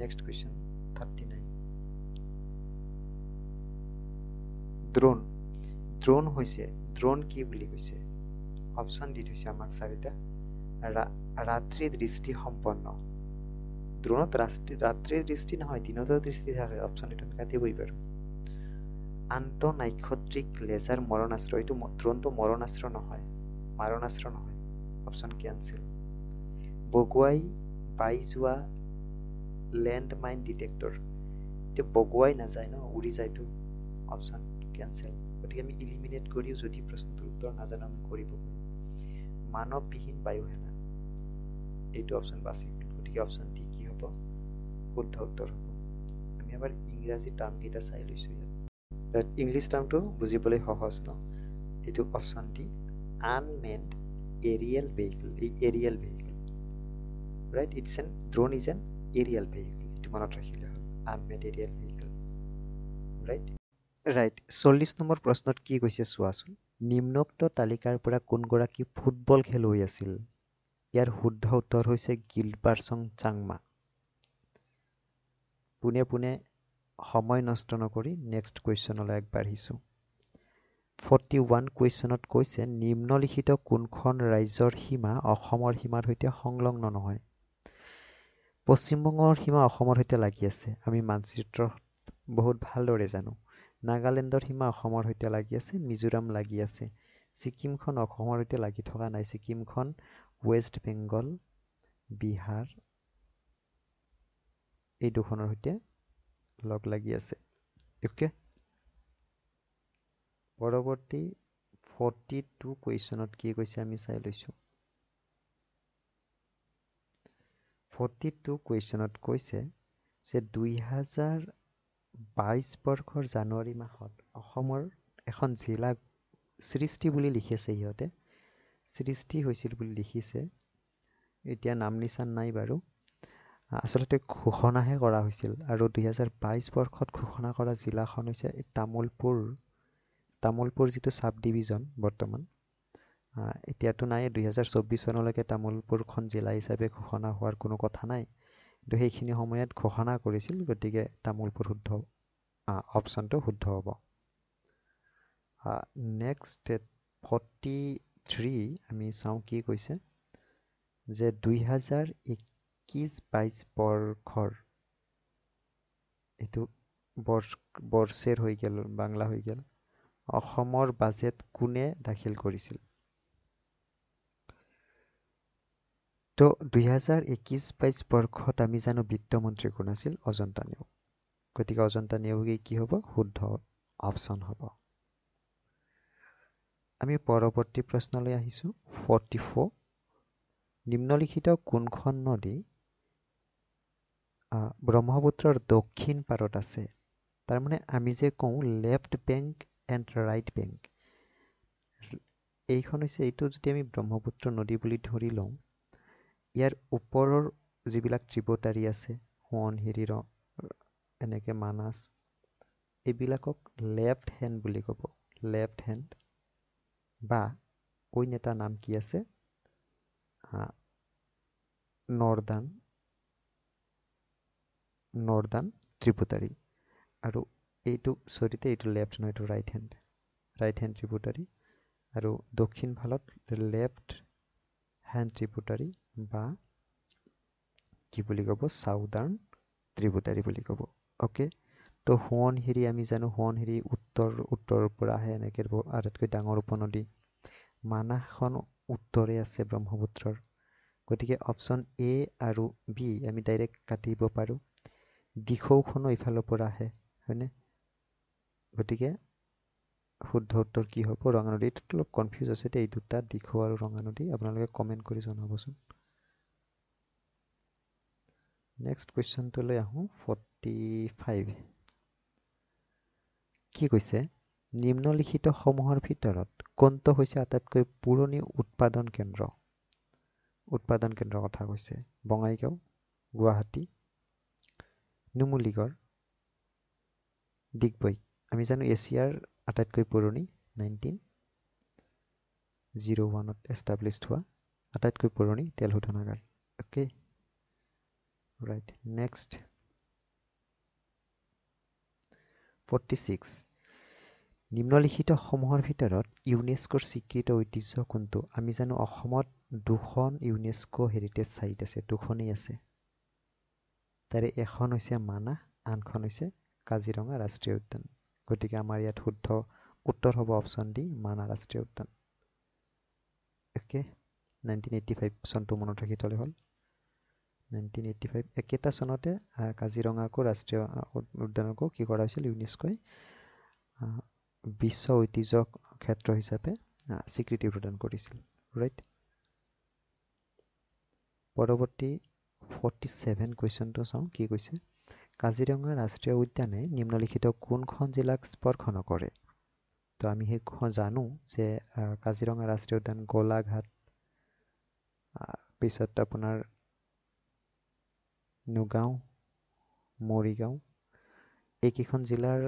next question 39 drone drone হৈছে ড্ৰোন কি বুলি কৈছে অপশ্যন দি থৈছে আমাক চাৰিটা ৰাত্ৰি দৃষ্টি সম্পন্ন ড্ৰোনত ৰাত্ৰিৰ দৃষ্টি নহয় দিনতো দৃষ্টি থাকে অপশ্যন এইটো কাটিবই বাৰু আন্তঃনাক্ষত্ৰিক লেজাৰ মৰণাস্ত্ৰ এইটো ড্ৰোনটো মৰণাস্ত্ৰ নহয় মাৰণাস্ত্ৰ নহয় অপশ্যন কেনচেল বগুৱাই বাই যোৱা লেণ্ড মাইন ডিটেক্টৰ এইটো বগুৱাই নাযায় ন উৰি যায়তো অপশ্যন কেনচেল গতিকে আমি ইলিমিনেট কৰিও যদি প্ৰশ্নটোৰ উত্তৰ নাজানো আমি কৰিব পাৰোঁ মানৱবিহীন বায়ুসেনা এইটো অপশ্যন বাছি গ'ল গতিকে অপশ্যন ডি কি হ'ব শুদ্ধ উত্তৰ হ'ব আমি এবাৰ ইংৰাজী টাৰ্মকেইটা চাই লৈছোঁ ইয়াত ইংলিছ টাৰ্মটো বুজিবলৈ সহজ ন এইটো option D unmanned aerial vehicle এই aerial vehicle right it's an drone is an aerial vehicle এইটো মনত ৰাখিলে হ'ল unmanned aerial vehicle right 40 number প্ৰশ্নত কি কৈছে চোৱাচোন নিম্নোক্ত তালিকাৰ পৰা কোনগৰাকী ফুটবল খেলুৱৈ আছিল ইয়াৰ শুদ্ধ উত্তৰ হৈছে গিলবাৰ্টন চাংমা পোনে পোনে সময় নষ্ট নকৰি নেক্সট কুৱেশ্যনলৈ আগবাঢ়িছোঁ 41 কুৱেশ্যনত কৈছে নিম্নলিখিত কোনখন ৰাজ্যৰ সীমা অসমৰ সীমাৰ সৈতে সংলগ্ন নহয় পশ্চিমবংগৰ সীমা অসমৰ সৈতে লাগি আছে আমি মানচিত্ৰত বহুত ভালদৰে জানো নাগালেণ্ডৰ সীমা অসমৰ সৈতে লাগি আছে মিজোৰাম লাগি আছে ছিকিমখন অসমৰ সৈতে লাগি থকা নাই ছিকিমখন ৱেষ্ট বেংগল বিহাৰ এই দুখনৰ সৈতে লগ লাগি আছে ওকে পৰৱৰ্তী 42 কুৱেশ্যনত কি কৈছে আমি চাই লৈছোঁ 42 কুৱেশ্যনত কৈছে যে 2022 বৰ্ষৰ জানুৱাৰী মাহত অসমৰ এখন জিলা সৃষ্টি বুলি লিখিছে সিহঁতে সৃষ্টি হৈছিল বুলি লিখিছে এতিয়া নাম নিচান নাই বাৰু আচলতে ঘোষণাহে কৰা হৈছিল আৰু 2022 বৰ্ষত ঘোষণা কৰা জিলাখন হৈছে তামুলপুৰ যিটো চাব ডিভিজন বৰ্তমান এতিয়াতো নাই 2024 চনলৈকে তামুলপুৰখন জিলা হিচাপে ঘোষণা হোৱাৰ কোনো কথা নাই কিন্তু সেইখিনি সময়ত ঘোষণা কৰিছিল গতিকে তামুলপুৰ শুদ্ধ অপশ্যনটো শুদ্ধ হ'ব নেক্সট 43 আমি চাওঁ কি কৈছে যে 2021-22 বৰ্ষৰ এইটো বৰ্ষেৰ হৈ গ'ল বাংলা হৈ গ'ল অসমৰ বাজেট কোনে দাখিল কৰিছিল তো 2021-22 বৰ্ষত আমি জানো বিত্তমন্ত্ৰী কোন আছিল অজন্তা নেওগ গতিকে অজন্তা নেওগেই কি হ'ব শুদ্ধ অপশ্যন হ'ব আমি পৰৱৰ্তী প্ৰশ্নলৈ আহিছোঁ 44 নিম্নলিখিত কোনখন নদী ব্ৰহ্মপুত্ৰৰ দক্ষিণ পাৰত আছে তাৰমানে আমি যে কওঁ left bank and right bank এইখন হৈছে এইটো যদি আমি ব্ৰহ্মপুত্ৰ নদী বুলি ধৰি লওঁ ইয়াৰ ওপৰৰ যিবিলাক ট্ৰিবিউটাৰী আছে সোৱণশিৰি এনেকৈ মানাছ এইবিলাকক লেফ্ট হেণ্ড বুলি ক'ব লেফ্ট হেণ্ড বা অইন এটা নাম কি আছে নৰ্দাৰ্ণ ট্ৰিবিউটাৰী আৰু এইটো লেফ্ট নহয় এইটো ৰাইট হেণ্ড ট্ৰিবিউটাৰী আৰু দক্ষিণ ফালত লেফ্ট হেণ্ড ট্ৰিবিউটাৰী বা কি বুলি ক'ব চাউদাৰ্ণ ট্ৰিবিউটাৰী বুলি ক'ব অ'কে তো সোৱণশিৰি আমি জানো সোৱণশিৰি উত্তৰৰ পৰা আহে এনেকৈ আটাইতকৈ ডাঙৰ উপনদী মানাহখন উত্তৰে আছে ব্ৰহ্মপুত্ৰৰ গতিকে অপশ্যন এ আৰু বি আমি ডাইৰেক্ট কাটিব পাৰোঁ দিখৌখনো ইফালৰ পৰা আহে হয়নে গতিকে শুদ্ধ উত্তৰ কি হ'ব ৰঙা নদীত অলপ কনফিউজ আছে এই দুটা দিখৌ আৰু ৰঙা নদী আপোনালোকে কমেণ্ট কৰি জনাবচোন নেক্সট কুৱেশ্যনটোলৈ আহোঁ 45 কি কৈছে নিম্নলিখিত সমূহৰ ভিতৰত কোনটো হৈছে আটাইতকৈ পুৰণি উৎপাদন কেন্দ্ৰৰ কথা কৈছে বঙাইগাঁও গুৱাহাটী, নুমলীগড়, ডিগবৈ। আমি জানো এছিয়াৰ আটাইতকৈ পুৰণি 1901ত এষ্টাব্লিছড হোৱা আটাইতকৈ পুৰণি তেল শোধনাগাৰ। Okay, right. নেক্সট 46, নিম্নলিখিত সমূহৰ ভিতৰত ইউনেস্কোৰ স্বীকৃত ঐতিহ্য কোনটো? আমি জানো অসমত 2খন ইউনেস্কো হেৰিটেজ চাইট আছে, 2খনেই আছে। তাৰে এখন হৈছে মানাহ, আনখন হৈছে কাজিৰঙা ৰাষ্ট্ৰীয় উদ্যান। গতিকে আমাৰ ইয়াত শুদ্ধ উত্তৰ হ'ব অপশ্যন ডি, মানাহ ৰাষ্ট্ৰীয় উদ্যান। অ'কে, 1985 চনটো মনত ৰাখি থ'লে হ'ল। 1985 একেটা চনতে কাজিৰঙাকো ৰাষ্ট্ৰীয় উদ্যানকো কি কৰা হৈছিল? ইউনেস্কোই বিশ্ব ঐতিহ্য ক্ষেত্ৰ হিচাপে স্বীকৃতি প্ৰদান কৰিছিল। ৰাইট। পৰৱৰ্তী 47 কুৱেশ্যনটো চাওঁ, কি কৈছে? কাজিৰঙা ৰাষ্ট্ৰীয় উদ্যানে নিম্নলিখিত কোনখন জিলাক স্পৰ্শ নকৰে? তো আমি সেইখন জানো যে কাজিৰঙা ৰাষ্ট্ৰীয় উদ্যান গোলাঘাট, পিছত আপোনাৰ নগাঁও, মৰিগাঁও, এইকেইখন জিলাৰ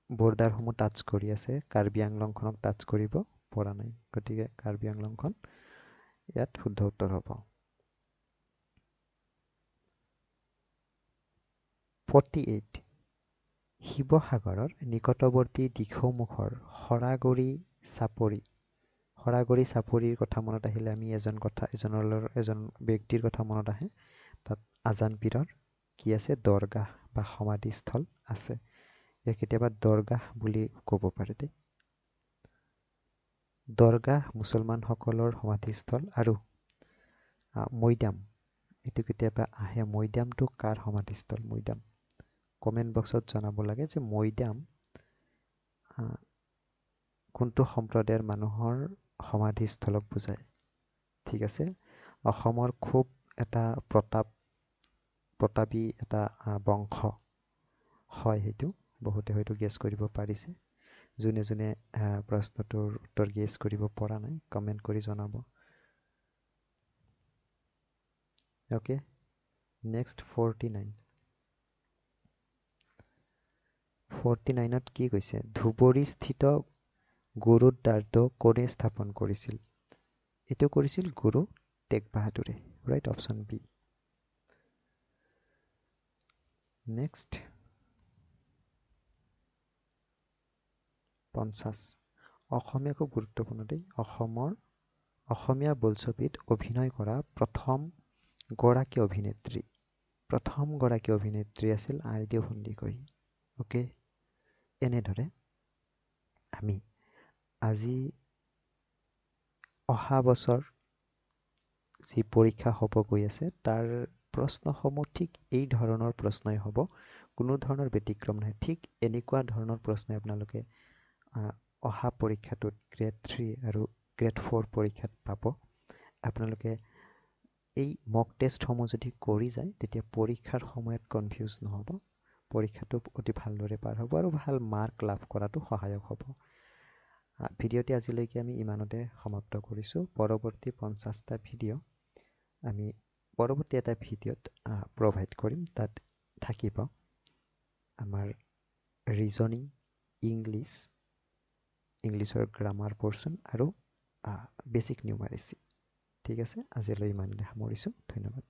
বৰ্ডাৰসমূহ টাচ কৰি আছে। কাৰ্বি আংলংখনক টাচ কৰিব পৰা নাই, গতিকে কাৰ্বি আংলংখন ইয়াত শুদ্ধ উত্তৰ হ'ব। 48, শিৱসাগৰৰ নিকটৱৰ্তী দিখৌমুখৰ সৰাগুৰি চাপৰিৰ কথা মনত আহিলে আমি এজন ব্যক্তিৰ কথা মনত আহে। তাত আজান পীৰৰ কি আছে? দৰগাহ বা সমাধিস্থল আছে। ইয়াক কেতিয়াবা দৰগাহ বুলি ক'ব পাৰে দেই। দৰগাহ মুছলমানসকলৰ সমাধিস্থল। আৰু মৈদাম, এইটো কেতিয়াবা আহে। মৈদামটো কাৰ সমাধিস্থল? মৈদাম কমেণ্ট বক্সত জনাব লাগে যে মৈদাম কোনটো সম্প্ৰদায়ৰ মানুহৰ সমাধিস্থলক বুজায়। ঠিক আছে, অসমৰ খুব এটা প্ৰতাপী এটা বংশ হয়, সেইটো বহুতে হয়তো গেছ কৰিব পাৰিছে। যোনে যোনে প্ৰশ্নটোৰ উত্তৰ গেছ কৰিব পৰা নাই কমেণ্ট কৰি জনাব। অ'কে, নেক্সট 49ত কি কৈছে? ধুবুৰীস্থিত গুৰুদ্বাৰটো কোনে স্থাপন কৰিছিল? এইটো কৰিছিল গুৰু টেগ বাহাদুৰে। Right, option B. Next 50, Asomiya খুব গুৰুত্বপূৰ্ণ দেই। অসমীয়া বোলছবিত অভিনয় কৰা প্ৰথম গৰাকী অভিনেত্ৰী আছিল আইদেউ সন্দিকৈ। অ'কে, এনেদৰে আমি আজি অহা বছৰ যি পৰীক্ষা হ'ব গৈ আছে তাৰ প্ৰশ্নসমূহ ঠিক এই ধৰণৰ প্ৰশ্নই হ'ব, কোনো ধৰণৰ ব্যতিক্ৰম নহয়। ঠিক এনেকুৱা ধৰণৰ প্ৰশ্নই আপোনালোকে অহা পৰীক্ষাটোত গ্ৰেড 3 আৰু গ্ৰেড 4 পৰীক্ষাত পাব। আপোনালোকে এই মক টেষ্টসমূহ যদি কৰি যায় তেতিয়া পৰীক্ষাৰ সময়ত কনফিউজ নহ'ব, পৰীক্ষাটো অতি ভালদৰে পাৰ হ'ব আৰু ভাল মাৰ্ক লাভ কৰাটো সহায়ক হ'ব। ভিডিঅ'টি আজিলৈকে আমি ইমানতে সমাপ্ত কৰিছোঁ। পৰৱৰ্তী 50টা ভিডিঅ' আমি পৰৱৰ্তী এটা ভিডিঅ'ত প্ৰভাইড কৰিম। তাত থাকিব আমাৰ ৰিজনিং, ইংলিছৰ গ্ৰামাৰ পৰ্চন আৰু বেছিক নিউমাৰেচি। ঠিক আছে, আজিলৈ ইমানতে সামৰিছোঁ। ধন্যবাদ।